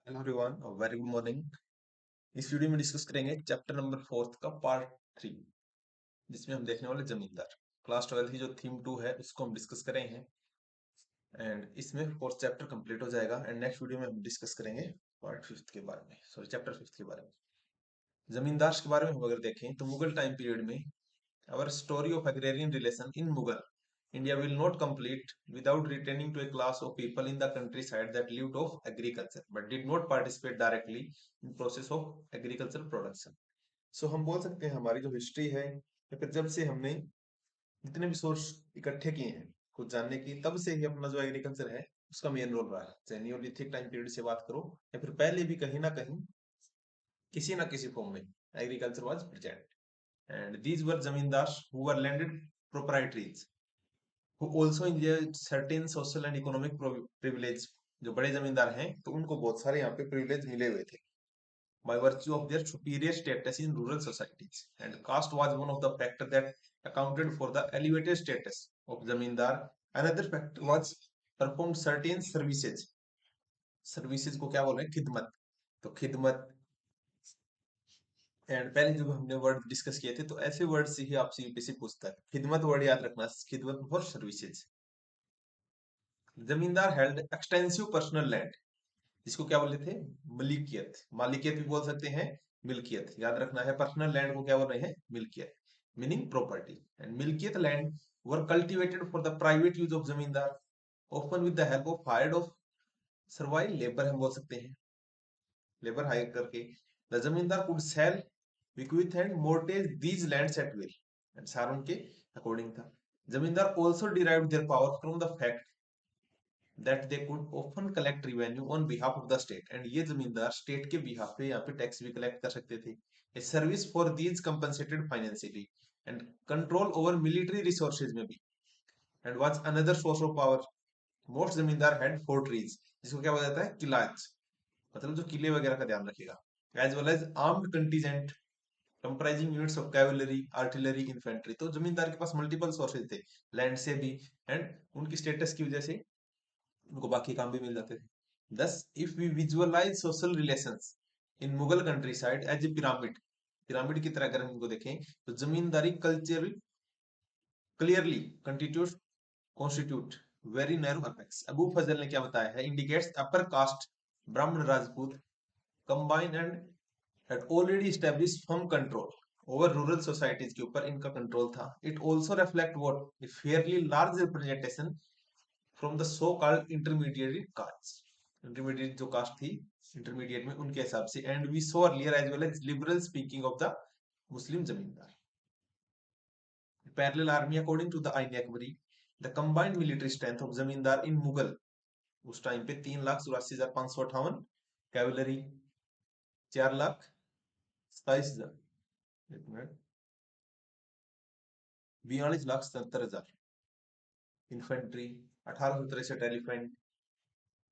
Hello everyone, very good morning. इस video में discuss करेंगे चैप्टर नंबर 4 का पार्ट 3, जिसमें हम देखने वाले जमींदार। क्लास 12 की जो थीम 2 है उसको हम डिस्कस करें हैं एंड इसमें फोर्थ चैप्टर कंप्लीट हो जाएगा एंड नेक्स्ट वीडियो में हम डिस्कस करेंगे पार्ट 5 के बारे में, सॉरी चैप्टर 5 के बारे में। जमींदार के बारे में हम अगर देखें तो मुगल टाइम पीरियड में our story of agrarian relation in Mughal India will not complete without returning to a class of people in the countryside that lived off agriculture but did not participate directly in process of agricultural production. So हम बोल सकते हैं हमारी जो history है या फिर जब से हमने जितने भी सोर्स इकट्ठे किए हैं कुछ जानने की, तब से ही अपना जो एग्रीकल्चर है उसका मेन रोल रहा है। चाहे नियोलिथिक टाइम पीरियड से बात करो या फिर पहले भी कहीं ना कहीं किसी ना किसी फॉर्म में agriculture was present. And these were zamindars who were landed proprietaries who also enjoyed certain social and economic privilege। जो बड़े जमींदार हैं तो उनको बहुत सारे यहाँ पे प्रिविलेज मिले हुए थे by virtue of their superior status in rural societies, and caste was one of the factors that accounted for the elevated status of zamindar. Another factor was performed certain services। Services को क्या बोल रहे हैं? खिदमत। तो खिदमत and पहले जब हमने वर्ड डिस्कस किए थे तो ऐसे वर्ड से ही आपसे यूपीएससी पूछता है। खिदमत वर्ड याद रखना, खिदमत फॉर सर्विसेज। जमींदार हेल्ड एक्सटेंसिव पर्सनल लैंड, जिसको क्या बोलते थे? मलिकियत। मालिकियत भी बोल सकते हैं, मिल्कियत याद रखना है। पर्सनल लैंड को क्या बोल रहे हैं? मिल्कियत, मीनिंग प्रॉपर्टी। एंड मिल्कियत land were cultivated for the private use of zamindar, often with the help of hired of survive labour. हम बोल सकते हैं लेबर हायर करके। The zamindar could sell bequeath and mortgage these lands at will, and सार उनके according था। जमींदार also derived their power from the fact that they could often collect revenue on behalf of the state, and ये जमींदार state के behalf पे यहाँ पे टैक्स भी कलेक्ट कर सकते थे। A service for these compensated financially and control over military resources में भी, and was another source of power। Most जमींदार had fortresses, जिसको क्या बोला जाता है? किलाज, मतलब जो किले वगैरह का ध्यान रखेगा। As well as armed contingent comprising units of cavalry, artillery, infantry. तो जमींदार के पास मल्टीपल सोर्सेज थे लैंड से भी, एंड उनकी स्टेटस की वजह से उनको बाकी काम भी मिल जाते थे। Thus if we visualise social relations in Mughal countryside as a pyramid, pyramid की तरह अगर हम इनको देखें तो zamindari culture clearly constitute very narrow apex. Abu Fazl ने क्या बताया है? Indicates upper caste Brahmin Rajput combine and had already established firm control over rural societies के ऊपर इनका कंट्रोल था। It also reflect what a fairly large representation from the so called intermediate castes, intermediate जो cast थी इंटरमीडिएट में उनके हिसाब से। and we saw earlier as well as liberal speaking of the Muslim जमींदार। Parallel army according to the Ain Akbari, the combined military strength of जमींदार in Mughal उस time पे 3,84,558, कैवलरी 4,27,000, एक minute, 42,77,000, infantry 1863 elephant,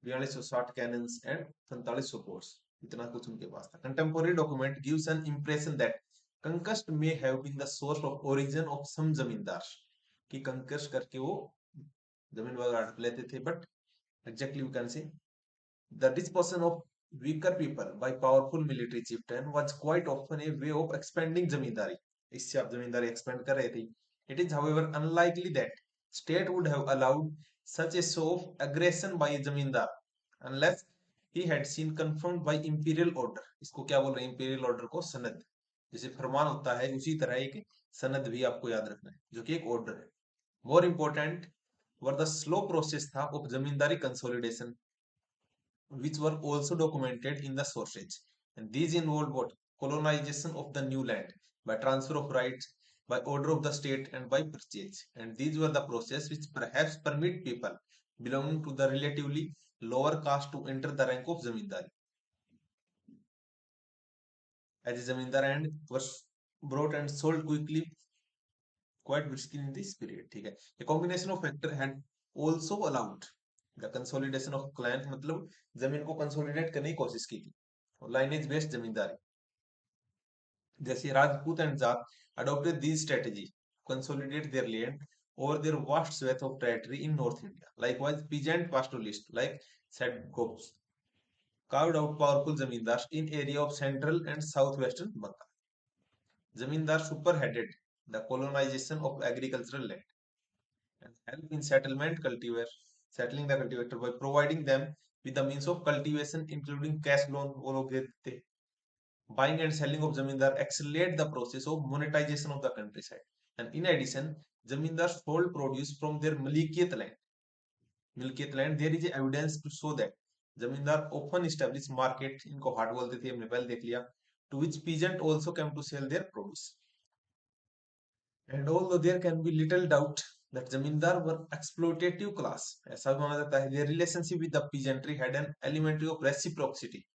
4260 cannons and 4700 force. इतना कुछ उनके पास था। Contemporary document gives an impression that conquest may have been the source of origin of some zamindar, कि कंकस्ट करके वो जमीन वगैरह हड़प लेते थे, but exactly we can say the dispossession of weaker people by powerful military chieftain was quite often a way of expanding जमींदारी। इससे आप जमींदारी एक्सपेंड कर रहे थे। It is however unlikely that state would have allowed such a show of aggression by a जमींदार unless he had seen confirmed by imperial order। इसको क्या बोल रहे हैं? imperial order को सनद, जैसे फरमान होता है उसी तरह एक सनद भी आपको याद रखना है, जो कि एक ऑर्डर है। More important were the slow process था of zamindari consolidation, which were also documented in the sources. And these involved what? Colonization of the new land by transfer of rights, by order of the state, and by purchase. And these were the process which perhaps permit people belonging to the relatively lower caste to enter the rank of zamindari as a zamindar, and were brought and sold quickly, quite briskly in this period। ठीक है, a combination of factor had also allowed the consolidation of clan, मतलब जमीन को consolidate करने की कोशिश की थी। लाइनेज बेस्ड जमींदारी, जैसे Rajput and Jat adopted these strategy consolidate their land over their vast swath of territory in North India। Likewise, peasant pastoralists like said Gopes carved out powerful zamindars in area of central and southwestern Bengal. Zamindar superheaded the colonization of agricultural land and help in settling the cultivator by providing them with the means of cultivation including cash loan वो लोग देते थे. Buying and selling of zamindar accelerate the process of monetization of the countryside. And in addition, zamindars sold produce from their Malikiyat land. Milkiyat land, there is evidence to show that zamindar often establish market, इनको हाट बोलते थे, हमने पहले देख लिया, to which peasant also came to sell their produce. And although there can be little doubt that zamindar were exploitative class, ऐसा भी माना जाता है, their relationship with the peasantry had an element of reciprocity,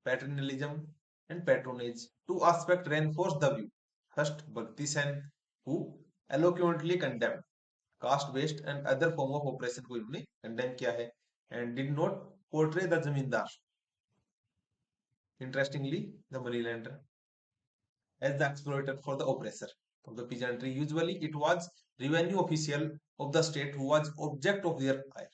paternalism and patronage. Two aspects reinforce the view. First, Bhakti Sen, who eloquently condemned caste-based and other form of oppression को इन्होंने condemn किया है and did not portray the zamindar, interestingly, the moneylender, as the exploiter for the oppressor of the peasantry. Usually, it was revenue official of the state who was object of their ire.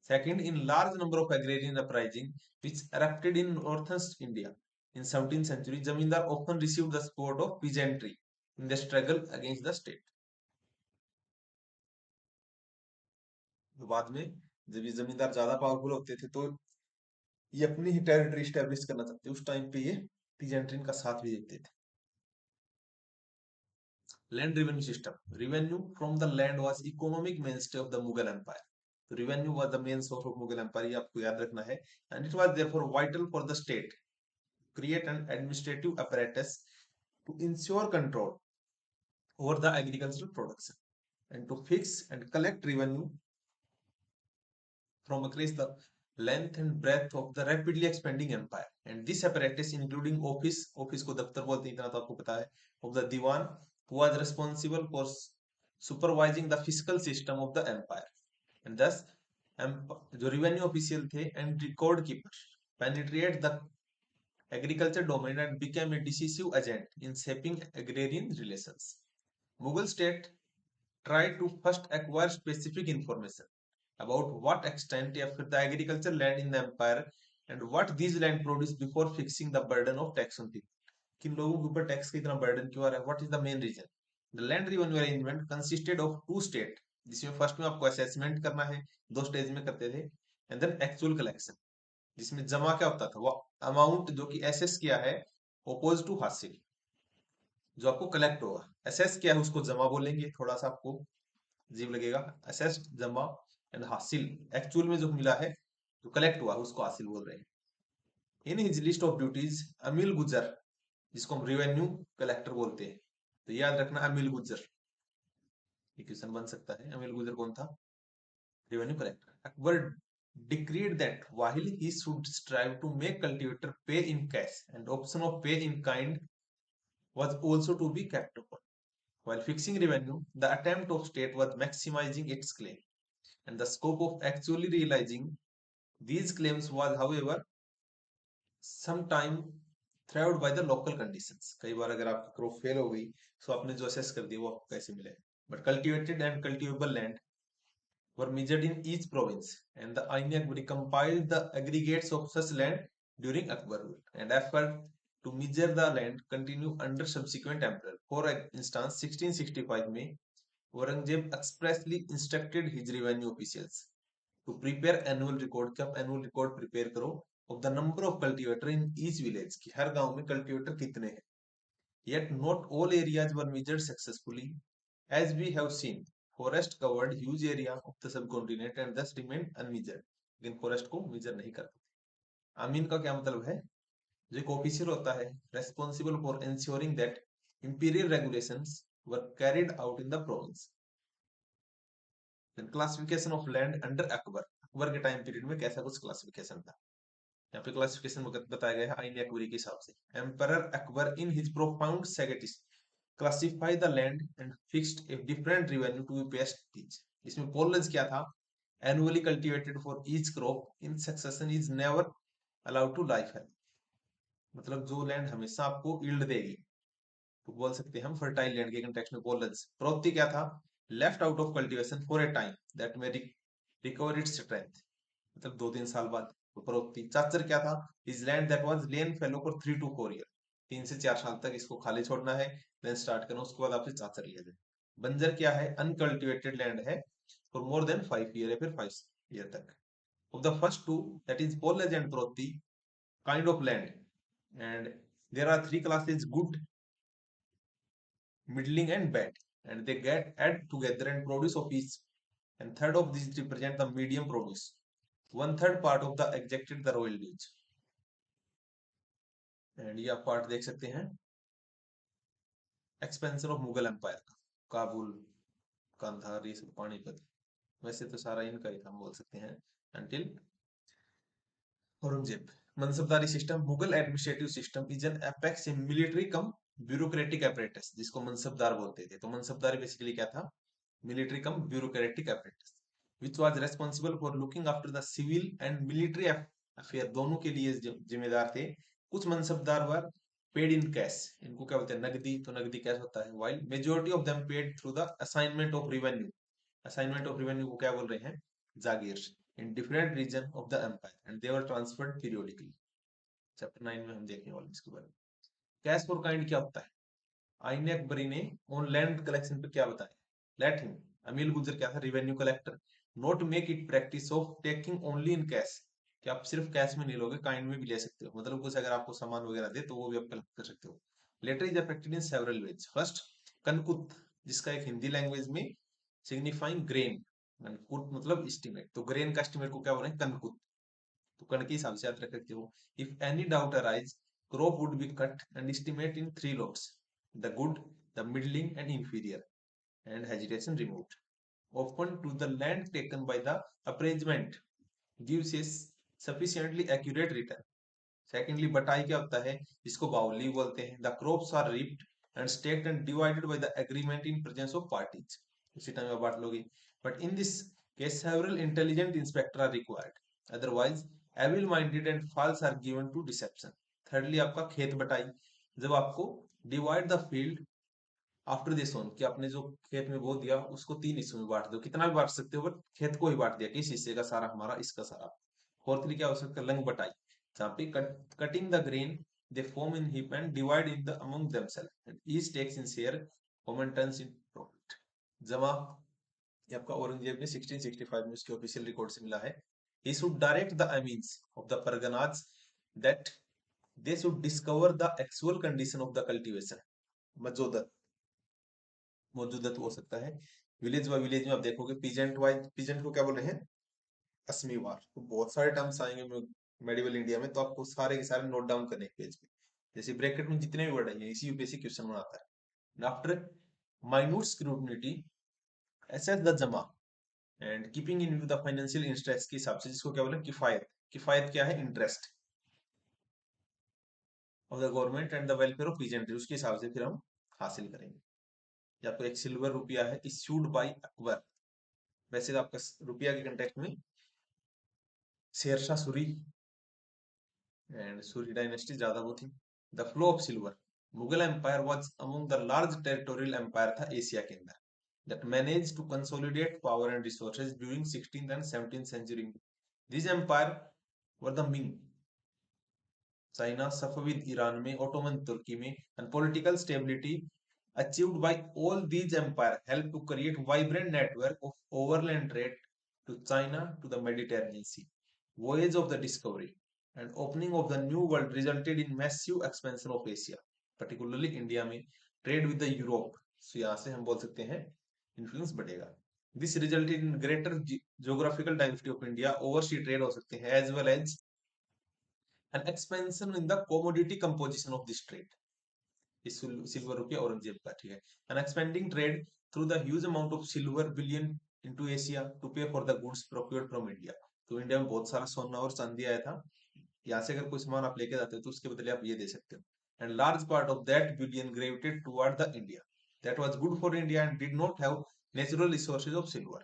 Second, in large number of agrarian uprising which erupted in northern India in 17th century, zamindar often received the support of peasantry in the struggle against the state. तो बाद में जब ये जमींदार ज्यादा powerful होते थे तो ये अपनी ही टेरिटरी स्टैब्लिश करना चाहते, उस टाइम पे ये पीजेंट्री का साथ भी देते थे. Land revenue system. Revenue from the land was economic mainstay of the Mughal empire. तो revenue was the main source of Mughal empire, ये आपको याद रखना है. And it was therefore vital for the state create an administrative apparatus to ensure control over the agricultural production and to fix and collect revenue from across the length and breadth of the rapidly expanding empire. And this apparatus including office को दफ्तर बोलते हैं, इतना तो आपको पता है, of the diwan who was responsible for supervising the fiscal system of the empire. And thus जो revenue official थे and record keeper penetrate the agriculture domain and became a decisive agent in shaping agrarian relations. Mughal state tried to first acquire specific information about what extent of the agricultural land in the empire and what these land produce before fixing the burden of tax on people. किन लोगों के ऊपर tax का इतना burden क्यों आ रहा है? What is the main reason? The land revenue arrangement consisted of two state, जिसमें फर्स्ट में आपको असेसमेंट करना है, दो स्टेज में करते थे, एंड देन एक्चुअल कलेक्शन, जिसमें जमा क्या होता था, वो अमाउंट जो कि एसेस किया है ओपोज टू हासिल, जो आपको कलेक्ट होगा. एसेस क्या है उसको जमा बोलेंगे, थोड़ा सा आपको अजीब लगेगा. असेस्ड, जमा, एंड हासिल, एक्चुअल में जो मिला है, जो कलेक्ट हुआ उसको हासिल बोल रहे हैं. In his list of duties अमील गुजर, जिसको हम रेवेन्यू कलेक्टर बोलते हैं, तो याद रखना अमील गुजर, ये क्वेश्चन बन सकता है. अमील गुजर कौन था? Revenue collector. Akbar decreed that while he should strive to make cultivator pay in cash, and option of pay in kind was also to be kept upon. While fixing revenue, the attempt of state was maximizing its claim, and the scope of actually realizing these claims was, however, sometime thwarted by the local conditions. कई बार अगर आपकी crop fail हो गई तो आपने जो assess कर दिया वो आपको कैसे मिले? But cultivated and cultivable land were measured in each province, and the Ain Akbari compiled the aggregates of such land during Akbar rule, and effort to measure the land continued under subsequent emperor. For instance, 1665 में Aurangzeb expressly instructed his revenue officials to prepare annual record, कि आप annual record prepare करो of the number of cultivator in each village, कि हर गांव में cultivator कितने हैं. Yet not all areas were measured successfully, as we have seen. Forest covered huge area of the subcontinent and thus remained unmeasured. लेकिन forest को measure नहीं करते. आमीन का क्या मतलब है? जो एक ऑफिसर होता है responsible for ensuring that imperial regulations were carried out in the province. Then classification of land under Akbar. Akbar के टाइम पीरियड में कैसा कुछ क्लासिफिकेशन था? यहाँ पे क्लासिफिकेशन बताया गया है आईन अकबरी के हिसाब से. Emperor Akbar in his profound sagacity classify the land and fixed a different revenue to be paid each. इसमें पोलन्स क्या था? Annually cultivated for each crop in succession is never allowed to life है. मतलब जो लैंड हमेशा आपको यील्ड देगी तो बोल सकते हैं हम फर्टाइल लैंड के कंटेक्स्ट में पोलन्स. प्रोत्ति क्या था? Left out of cultivation for a time that may recover its strength, मतलब 2-3 साल बाद तो प्रोक्ति। चाचर क्या था? Is land that was lane fellow for 3 to 4 year, 3 से 4 साल तक इसको खाली छोड़ना है, देन स्टार्ट करना, उसके बाद आपसे चाचर लिया जाए। बंजर क्या है? अनकल्टिवेटेड लैंड है फॉर मोर देन 5 ईयर या फिर 5 ईयर तक। Of the first two, that is पोलेज एंड प्रोक्ति, kind of land, and there are 3 classes: good, middling and bad, and they get add together and produce of each, and third of these represent the medium produce, 1/3 part of the exacted the royal dues। And ये आप part देख सकते हैं expansion of Mughal empire का, काबुल, कांधार, ये सब पानीपत, वैसे तो सारा इनका ही था, हम बोल सकते हैं, until Aurangzeb. मनसबदारी system, Mughal administrative system is an apex in military come bureaucratic apparatus, जिसको मनसबदार बोलते थे। तो मनसबदारी बेसिकली क्या था? Military come bureaucratic apparatus which was responsible for looking after the civil and military affair, दोनों के लिए जिम्मेदार थे। कुछ मनसबदार वर पेड इन कैश, इनको क्या बोलते हैं? नगदी। तो नगदी कैश होता है, while majority of them paid through the assignment of revenue। Assignment of revenue को क्या बोल रहे हैं? Jagir. In different region of the empire and they were transferred periodically. Chapter 9 में हम देखने वाले इसके बारे में। कैश फॉर काइंड क्या होता है? आईने अकबरी ने ऑन लैंड कलेक्शन पे क्या बताया? लेट हिम, अमील गुजर क्या था? Revenue collector. Note make it practice of taking only in cash, कि आप सिर्फ कैश में नहीं लोगे, काइंड में भी ले सकते हो, मतलब कुछ अगर आपको सामान वगैरह दे तो वो भी आप कलेक्ट कर सकते हो। Latter is affected in several ways. First, kankut, जिसका एक हिंदी लैंग्वेज में सिग्निफाइंग ग्रेन, कनकुत मतलब एस्टिमेट, तो ग्रेन का एस्टिमेट को क्या बोल रहे हैं? कनकुत। तो कण के हिसाब से याद रख सकते हो। If any doubt arise, crop would be cut and estimate in 3 lots: the good, the middling and inferior, and hesitation removed. Open to the land taken by the appraisement gives a sufficiently accurate return. Secondly, बटाई क्या होता है? इसको बाउली बोलते हैं। The crops are reaped and staked and divided by the agreement in presence of parties। उसी time में बांट लोगे। But in this case, several intelligent inspectors are required. Otherwise, evil-minded and false are given to deception. Thirdly, आपका खेत बटाई, जब आपको divide the field after this sown, कि आपने जो खेत में बो दिया उसको 3 हिस्सों में बांट दो, कितना भी बांट सकते हो, बट खेत को ही बांट दिया, किस हिस्से का सारा हमारा, इसका सारा। फोर्थली क्या हो सकता है? लंग बटाई, जहाँ पे cutting the grain, they form in heap and divide in the among themself and each takes in share, common turns in profit. जमा, ये आपका औरंगजेब ने 1665 में उसके ऑफिशियल रिकॉर्ड से मिला है। He should direct the amins of the parganas that they should discover the actual condition of the cultivation। मजोदत, मौजूदत हो सकता है। विलेज बाय विलेज में आप देखोगे पीजेंट वाइज, पीजेंट को क्या बोल रहे हैं? असमीवार। तो बहुत सारे टर्म्स आएंगे मेडिवल इंडिया में, तो आपको सारे के सारे नोट डाउन करने पेज पे, जैसे ब्रैकेट में जितने भी वर्ड आएंगे इसी यूपीएससी क्वेश्चन में आता है। After minute scrutiny, assess the जमा and keeping in the financial interest के हिसाब से, जिसको क्या बोले? किफायत। किफायत क्या है? Interest of the government and the welfare of peasantry, उसके हिसाब से फिर हम हासिल करेंगे। या तो एक सिल्वर रुपया है, इश्यूड बाय अकबर। वैसे तो आपका रुपया के कंटेक्ट में शेरशाह सूरी एंड सूरी डायनेस्टी ज्यादा वो थी। The flow of silver, Mughal empire was among the large territorial empire था एशिया के अंदर, that managed to consolidate power and resources during 16th and 17th century। These empire were the Ming, China, Safavid Iran में, Ottoman तुर्की में, and political stability achieved by all these empire helped to create vibrant network of overland trade to China to the Mediterranean Sea। Voyage of the discovery and opening of the new world resulted in massive expansion of Asia, particularly India में trade with the Europe। so यहाँ से हम बोल सकते हैं influence बढ़ेगा। This resulted in greater geographical diversity of India, overseas trade हो सकते हैं, as well as an expansion in the commodity composition of this trade। इस सिल्वर रुपया औरंगजेब का, ठीक है। An expanding trade through the huge amount of silver bullion into Asia to pay for the goods procured from India। तो India में बहुत सारा सोना और चांदी आया था, यहाँ से अगर कोई सामान आप लेके जाते हो तो उसके बदले आप ये दे सकते हो। And large part of that bullion gravitated toward the India that was good for India and did not have natural resources of silver।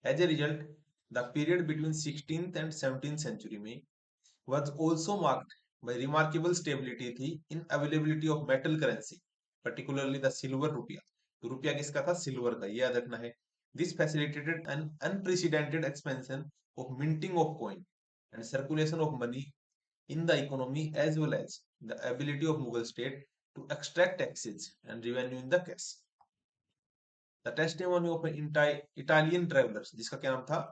As a result, the period between 16th and 17th century में was also marked by remarkable stability थी in availability of metal currency, particularly the silver रुपया। तो रुपया किसका था? Silver का, ये याद रखना है। This facilitated an unprecedented expansion of minting of coin। and circulation of money in the economy, as well as the ability of Mughal state to extract taxes and revenue in the cash. The testimony of an Italian traveler, जिसका क्या नाम था,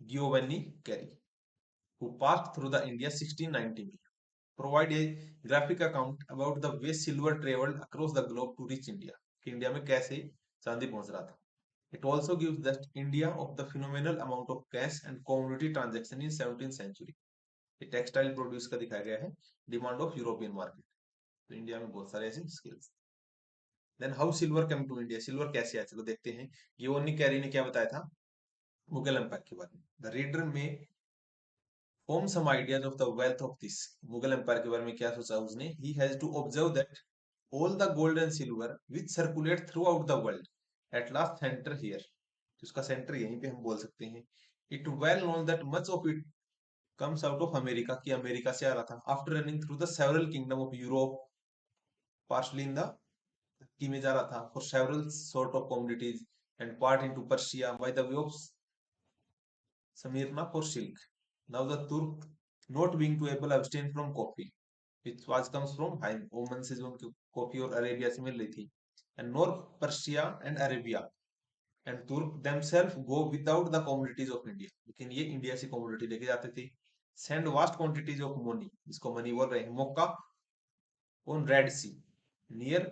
Giovanni carry, who passed through the India 1690 में, provide a graphic account about the way silver traveled across the globe to reach India, कि India में कैसे चांदी पहुंच रहा था. It also gives the India of the phenomenal amount of cash and commodity transaction in 17th century. ये textile produce का दिखाया गया है, डिमांड ऑफ यूरोपियन मार्केट. तो इंडिया में बहुत सारे ऐसे skills. Then how silver come to India, silver कैसे आया, चलो देखते हैं. गियोवन्नी कैरी ने क्या बताया था मुगल एम्पायर के बारे में. द रीडर में form some ideas of the wealth of this. Mughal empire के बारे में क्या सोचा उसने. He has to observe that all the gold and silver which circulate throughout the world at last center here. उसका सेंटर यहीं पे हम बोल सकते हैं. It well known that much of it comes out of America, कि America से आ रहा था. After running through the several kingdom of Europe, partially in the की में जा रहा था, for several sort of commodities and part into Persia by the way of Smyrna for silk. Now the Turk not being too able abstain from coffee, which was comes from Oman से जो उनकी coffee और Arabia से मिल रही थी, and nor Persia and Arabia and Turk themselves go without the commodities of India. लेकिन ये India से commodity लेके जाते थे. Send vast quantities of money, इसको मनी बोल रहे हैं, MCOCA on Red Sea near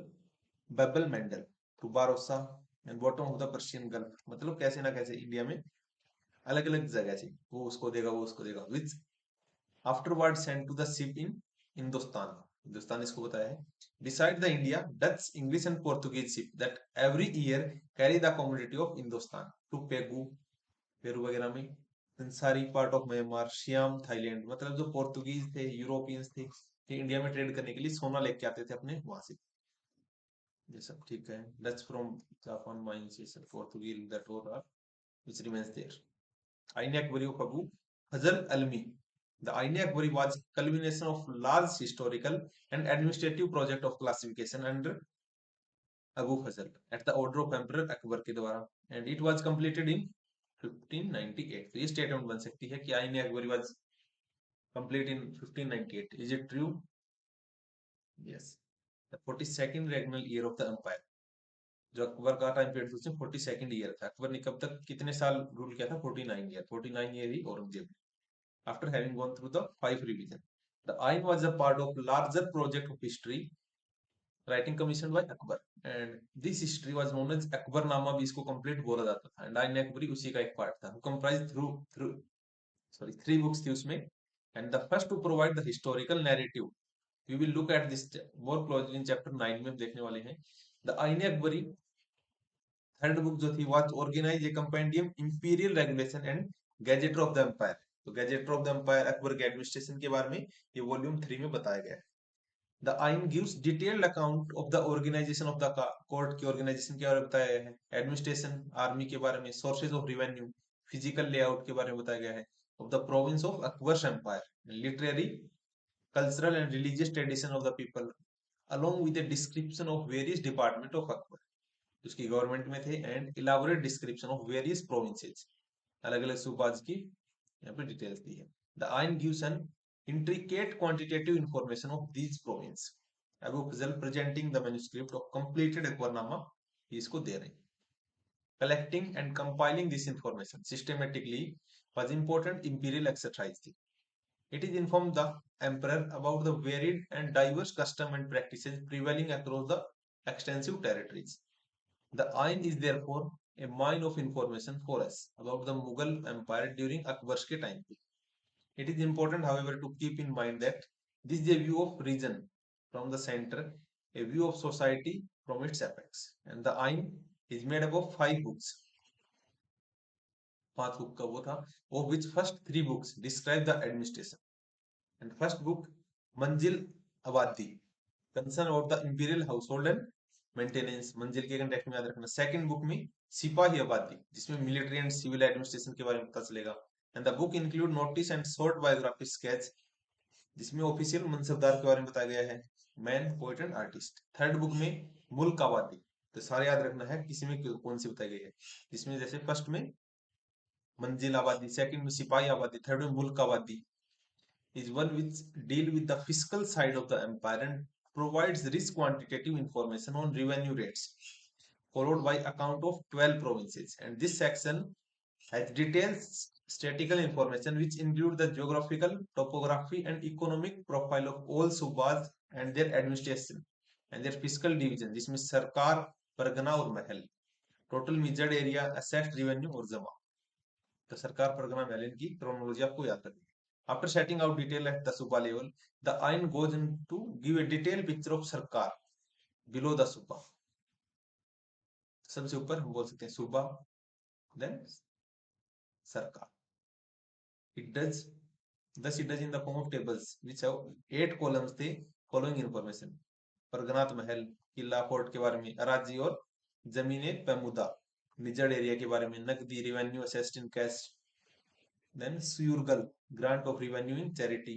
Bab el Mandeb to Barossa and bottom of the Persian Gulf. मतलब कैसे ना कैसे इंडिया में अलग अलग जगह से वो उसको देगा, वो उसको देगा. Which afterward send to the ship in Hindustan. Hindustan इसको बताया है. Beside the India, Dutch, English and Portuguese ship that every year carry the commodity of Hindustan to Pegu, Peru वगैरह में, सारी part of Myanmar, Siam, Thailand. मतलब जो पोर्तुगीज थे, यूरोपियंस थे, ये इंडिया में ट्रेड करने के लिए सोना लेके आते थे अपने वहां से. ये सब ठीक है. डच फ्रॉम जापान माइंस, ये सब पोर्तुगीज दैट और which remains there. Ain Akbari of Abu Fazl Almi. The Ain Akbari was culmination of large historical and administrative project of classification under Abu Fazl at the order of Emperor Akbar के द्वारा, and it was completed in 1598. तो ये statement बन सकती है कि आइन Akbari was complete in 1598. Is it true? Yes. The 42nd regnal year of the empire. जो अकबर का टाइम पीरियड उसने 42nd ईयर था. अकबर ने कब तक कितने साल रूल किया था? 49 year. 49 year he Aurangzeb. After having gone through the 5 revision, the Ain was a part of larger project of history writing commissioned by Akbar, and this history was known as Akbarnama. भी इसको complete बोला जाता था, and Ain Akbari उसी का एक part था, who comprised through sorry 3 books थी उसमें, and the first to provide the historical narrative. We will look at this more closely in chapter 9 में हम देखने वाले हैं. The Ain Akbari third book जो थी was organized a compendium imperial regulation and gazetteer of the empire. तो गैजेटर of the empire Akbar के administration के बारे में ये वॉल्यूम 3 में बताया गया है. The Ain gives detailed account of the organisation of the court की ऑर्गेनाइजेशन के बारे में बताया गया है, एडमिनिस्ट्रेशन, आर्मी के बारे में, sources of revenue, physical layout के बारे में बताया गया है, of the province of Akbar empire, literary, cultural and religious tradition of the people, along with a description of various department of Akbar, उसकी गवर्नमेंट में थे, and elaborate description of various provinces, अलग अलग सूबाज की यहाँ पे डिटेल्स दी है. The Ain gives an intricate quantitative information of these province. Abu Fazl presenting the manuscript of completed Akbarnama, इसको दे रहे हैं. Collecting and compiling this information systematically was important imperial exercise थी. It is informed the emperor about the varied and diverse custom and practices prevailing across the extensive territories. The Ain is therefore a mine of information for us about the Mughal Empire during Akbar's के time पे. It is important, however, to keep in mind that this is a view of region from the center, a view of society from its apex, and the Ain is made up of 5 books. 5 book का वो था, of which first 3 books describe the administration. And first book Manzil Abadi, concern about the imperial household and maintenance, मंजिल के context में याद रखना. Second book में सिपाही आबादी, जिसमें मिलिट्री एंड सिविल एडमिनिस्ट्रेशन के बारे में पता चलेगा. And the book include notice and short biography sketch, जिसमें ऑफिशियल मनसबदार के बारे में बताया गया है, man, poet and artist. Third book में मुल्क आबादी, तो सारे याद रखना है किसी में कौन सी बताई गई है, जिसमें जैसे फर्स्ट में मंजिल आबादी, सेकंड में सिपाही आबादी, थर्ड में मुल्क आबादी is one which deal with the fiscal side of the empire and provides rich quantitative information on revenue rates, followed by account of 12 provinces. And this section has detailed statistical information which include the geographical, topography and economic profile of all subas and their administration and their fiscal division, जिसमें सरकार, परगना और महल, total measured area, asset, revenue और जमा। तो सरकार, परगना, महल, इनकी chronology आपको याद रखनी है। After setting out detail at the suba level, the Ain goes in to give a detail picture of sarkar below the suba. सबसे ऊपर हम बोल सकते हैं सूबा, देन सरकार। It does thus it does in the form of tables which have 8 columns the following information: परगनात Mahal, Qila, fort के बारे में, अराजी और जमीने पेमुदा, निजड़ एरिया के बारे में, नकदी, revenue assessed in cash, then सुयुर्गल, grant of revenue in charity,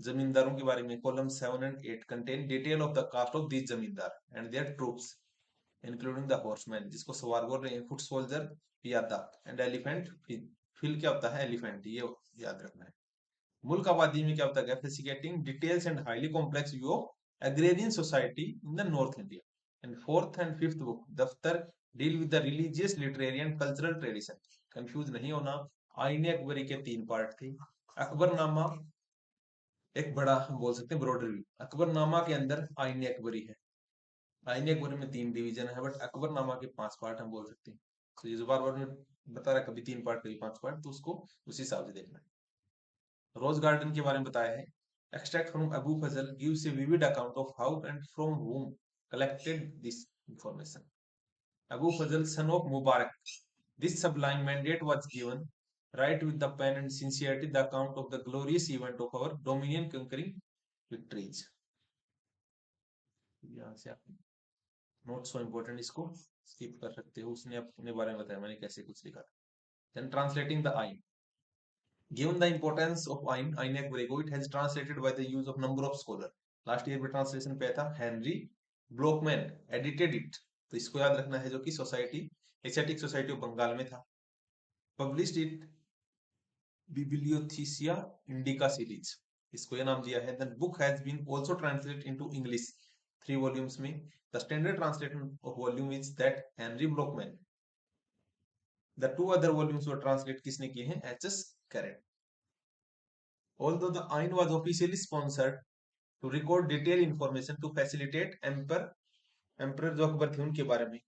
जमींदारों के बारे में। Column 7 and 8 contain detail of the caste of these zamindar and their troops including the horseman, जिसको सवार बोल रहे हैं, फुट सोल्जर, पियादा, एंड एलिफेंट फिल क्या होता है, एलिफेंट, ये याद रखना है। मुल्क आबादी में क्या होता है, facilitating details and highly complex view of agrarian society in the north India. And fourth and fifth book दफ्तर deal with the religious, literary and cultural tradition. Confuse नहीं होना, आईने अकबरी के 3 पार्ट थे। अकबरनामा एक बड़ा हम बोल सकते हैं ब्रॉड रिव्यू। अकबरनामा के अंदर आईने अकबरी है, आईने अकबरी में 3 डिवीजन है, बट अकबरनामा के 5 पार्ट हम बोल सकते हैं। तो ये जो बार बार मैं बता रहा, कभी 3 पार्ट कभी 5 पार्ट, तो उसको उस हिसाब से देखना है। रोज गार्डन के बारे में बताया है। Extract from Abu Fazl gives a vivid account of how and from whom collected this information. Abu Fazl, son of Mubarak, this sublime mandate was given. Write with the pen and sincerity the account of the glorious event of our dominion conquering victories. यहाँ से आप note so important, इसको skip कर सकते हो, उसने अपने बारे में बताया, मैंने कैसे कुछ लिखा। Then translating the Ain. Given the importance of Ain Akbari, it has translated by the use of number of scholars. Last year में ट्रांसलेशन पे था, हेनरी ब्लोकमैन एडिटेड इट। तो इसको याद रखना है, जो कि society, Asiatic society of Bengal में था। Published it Bibliotheca Indica series, इसको ये नाम दिया है। Then book has been also translated into English 3 volumes में। The standard translation of volume is that Henry Blochmann. The 2 other volumes were translate किसने किए हैं, H S. Jarrett. Although the Ain was officially sponsored to record detailed information to facilitate emperor जो अकबर थे उनके बारे में,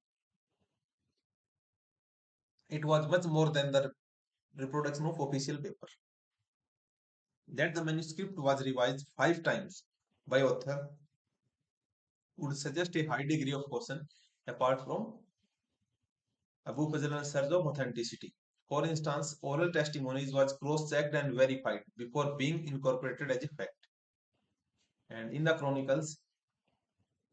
it was much more than the reproduction of official paper. That the manuscript was revised 5 times by author would suggest a high degree of caution apart from Abu Fazl and surge of authenticity. For instance, oral testimonies was cross-checked and verified before being incorporated as a fact. And in the chronicles,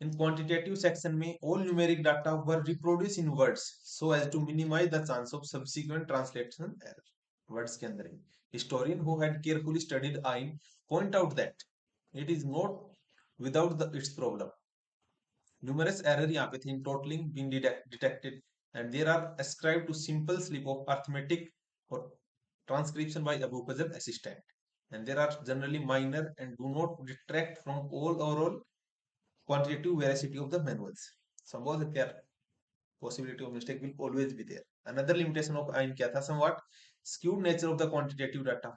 in quantitative section में all numeric data were reproduced in words so as to minimize the chance of subsequent translation error. Words के अंदर ही historian who had carefully studied Ain point out that it is not without its problem. Numerous error यहाँ पे थे in totaling being detected and there are ascribed to simple slip of arithmetic or transcription by Abu Fazl assistant, and there are generally minor and do not detract from all overall quantitative veracity of the manuals. Suppose that there possibility of mistake will always be there. Another limitation of Ain क्या था, somewhat skewed nature of the quantitative data.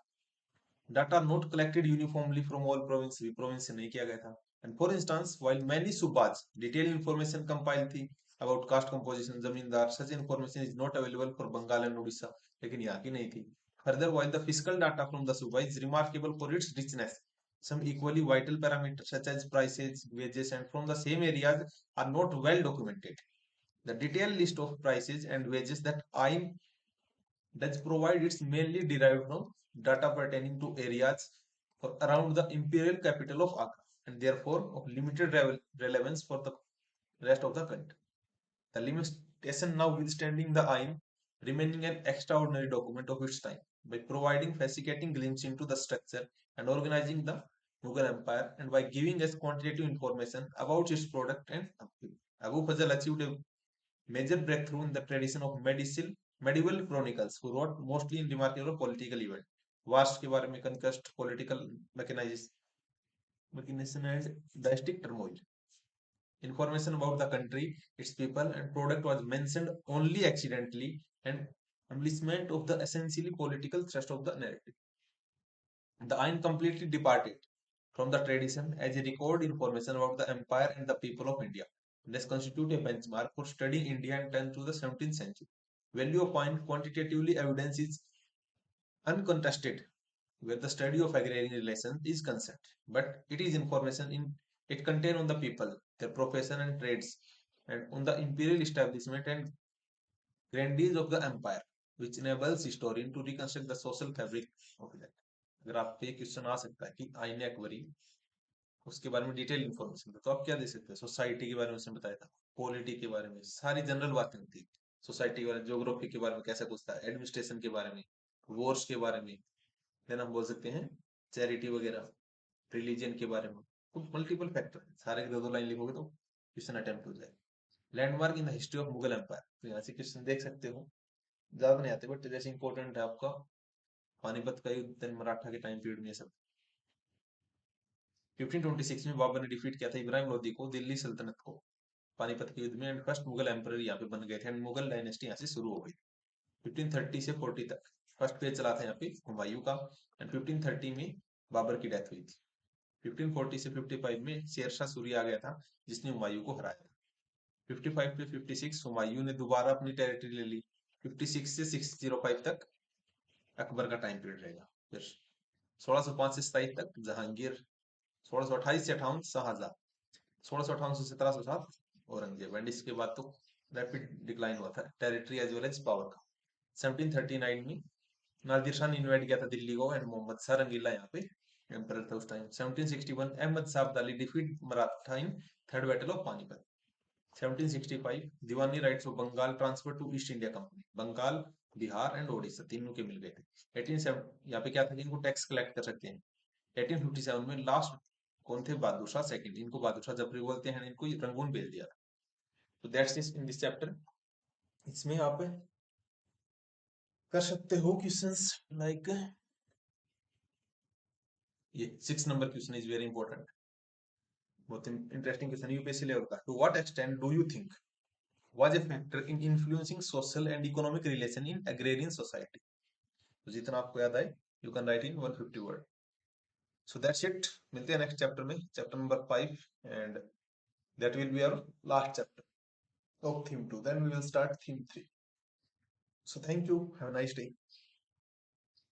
Data not collected uniformly from all provinces, province से नहीं किया गया था. And for instance, while many subas detailed information compiled थी about caste composition, जमींदार, such information is not available for Bengal and Odisha, लेकिन यहाँ की नहीं थी. Further, while the fiscal data from the suba is remarkable for its richness, some equally vital parameters such as prices, wages, and from the same areas are not well documented. The detailed list of prices and wages that Ain does provide is mainly derived from data pertaining to areas around the imperial capital of Agra and therefore of limited relevance for the rest of the country. The limitation now withstanding the Ain remaining an extraordinary document of its time by providing fascinating glimpse into the structure and organizing the Mughal Empire and by giving us quantitative information about its product and upkeep. Abu Fazl achieved a major breakthrough in the tradition of medicine medieval chronicles who wrote mostly in remarkable political event, वास्ट के बारे में, conquest, political mechanisation, dynastic turmoil, information about the country, its people and product was mentioned only accidentally, and embellishment of the essentially political thrust of the narrative. The Ain completely departed from the tradition as a record information about the empire and the people of India. This constitute a benchmark for studying India and 10th to the 17th century. Value of point quantitatively evidence is uncontested where the study of agrarian relations is concerned, but it is information in it contain on the people, their profession and trades, and on the imperial establishment and grandees of the empire, which enables historian to reconstruct the social fabric of that. अगर आप पे question आ सकता है कि आईने अकबरी उसके बारे में डिटेल इन्फॉर्मेशन तो आप क्या दे सकते हैं? सोसाइटी के बारे में उसने बताया था, पॉलिटी के बारे में, सारी जनरल बातें होती है, सोसाइटी के बारे में, ज्योग्राफी के बारे में कैसा कुछ था, एडमिनिस्ट्रेशन के बारे में, वॉर्स के बारे में, देन हम बोल सकते हैं चैरिटी वगैरह, रिलीजन के बारे में, कुछ मल्टीपल फैक्टर है, सारे दो दो लाइन लिखोगे तो क्वेश्चन अटेम्प्ट हो जाए। Landmark in the history of Mughal empire, तो यहाँ से क्वेश्चन देख सकते हो, ज्यादा नहीं आते बट जैसे इंपॉर्टेंट है आपका पानीपत का युद्ध, देन मराठा के टाइम पीरियड में सब। 1526 में बाबर ने डिफीट किया था इब्राहिम लोदी को, दिल्ली सल्तनत को, पानीपत के युद्ध में, एंड फर्स्ट मुगल एम्पर यहाँ पे बन गए थे, एंड मुगल डायनेस्टी यहाँ से शुरू हो गई 1530 से 40 तक। फर्स्ट पेज चला था यहाँ पे हुमायूं का, एंड 1530 में बाबर की डेथ हुई थी। 1540 से 55 में शेरशाह सूरी आ गया था जिसने हुमायूं को हराया था। 55 से 56 हुमायूं ने दोबारा अपनी टेरिटरी ले ली। 56 से 605 तक अकबर का टाइम पीरियड रहेगा। फिर 1605 से 27 तक जहांगीर, 1628 से 58 शाहजहां, 1658 से 1707 औरंगजेब, एंड इसके बाद तो रैपिड डिक्लाइन हुआ था territory as well as power का। 1739 में नादिर शाह ने इन्वाइट किया था दिल्ली को, एंड मोहम्मद शाह रंगीला यहाँ पे एम्परर था उस time. 1761 Ahmad Shah Abdali defeat Maratha in third battle of Panipat. 1765 diwani rights of Bengal transfer to East India Company, Bengal, Bihar and Odisha तीनों के मिल गए थे। 18 यहाँ पे क्या था कि इनको टैक्स कलेक्ट कर सकते हैं। 1857 में लास्ट कौन थे? बहादुर शाह सेकंड, इनको बहादुर शाह जफरी बोलते हैं, इनको रंगून भेज दिया था। तो that's it in this chapter. इसमें आप कर सकते हो क्वेश्चंस लाइक ये 6 number question is very important, बहुत इंटरेस्टिंग क्वेश्चन यूपीएससी लेवल का। To what extent do you think was a factor in influencing social and economic relation in agrarian society? तो जितना आपको याद आए you can write in 150 word. So that's it, मिलते हैं next chapter में, chapter number 5, and that will be our last chapter of theme 2, then we will start theme 3। So thank you, have a nice day.